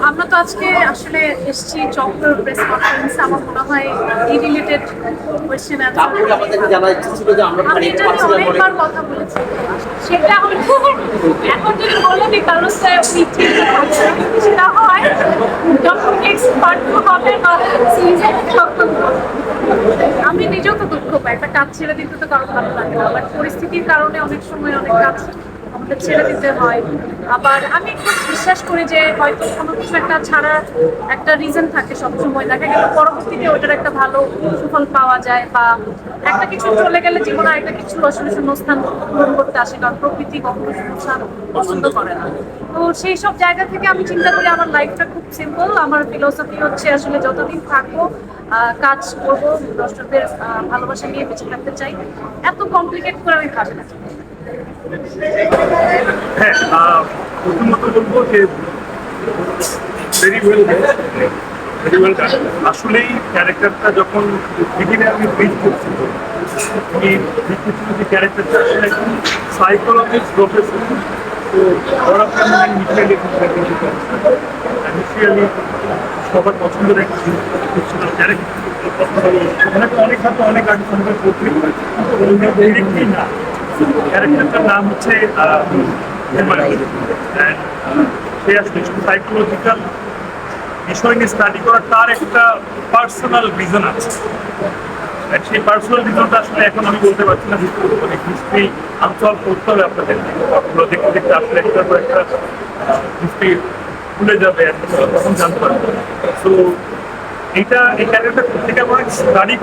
আমরা তো আজকে আসলে এসেছি চক্র প্রেস কনফারেন্স। আমার মনে হয় এই রিলেটেড কোয়েশ্চেন অ্যান্সার তারপরে আমাদেরকে জানা ইচ্ছে ছিল যে আমরা আমি এটা নিয়ে অনেকবার কথা বলেছি। সেটা হলো এখন যদি বলে দিই তাহলে সেটা হয় যখন নেক্সট পার্ট হবে বা সিরিজের তখন আমি নিজেও তো দুঃখ পাই। একটা কাজ ছেড়ে দিতে তো কারো ভালো লাগে না, বাট পরিস্থিতির কারণে অনেক সময় অনেক কাজ আমাদের ছেড়ে দিতে হয়। আবার আমি খুব বিশ্বাস করি যে হয়তো কোনো কিছু একটা ছাড়ার একটা রিজন থাকে, সবসময় দেখা গেল পরবর্তীতে ওটার একটা ভালো সুফল পাওয়া যায়, বা একটা কিছু চলে গেলে জীবনে একটা কিছু আসলে শূন্যস্থান পূরণ করতে আসে, কারণ প্রকৃতি কখনো শূন্যস্থান পছন্দ করে না। তো সেই সব জায়গা থেকে আমি চিন্তা করি আমার লাইফটা খুব সিম্পল। আমার ফিলোসফি হচ্ছে আসলে যতদিন থাকবো কাজ করবো, দর্শকদের ভালোবাসা নিয়ে বেঁচে থাকতে চাই। এত কমপ্লিকেট করে আমি ভাবি না। হ্যাঁ, প্রথমত বলবো যে very well very well done. আসলেই ক্যারেক্টারটা যখন বিগিনে আমি ব্রিজ করছি, আমি ব্রিজ করছি যে ক্যারেক্টারটা আসলে একদম সাইকোলজিস্ট প্রফেসর। তো ওরা মিশিয়ালি মিশিয়ালি সবার পছন্দের একটা ক্যারেক্টার। অনেক হাতে অনেক আর্টিস্ট আমাদের করতে ডিরেক্টলি না। ক্যারেক্টারটার নাম হচ্ছে সে আসলে সাইকোলজিক্যাল বিষয় নিয়ে স্টাডি করার তার একটা পার্সোনাল রিজন আছে। সেই পার্সোনাল রিজনটা আসলে এখন আমি বলতে পারছি না, মানে হিস্ট্রি আনসলভ করতে হবে আপনাদের। ওগুলো দেখতে দেখতে আসলে একটার পর একটা হিস্ট্রি ভুলে যাবে, তখন জানতে পারবো। তো এই ক্যারেক্টার থেকে আমরা স্টাডি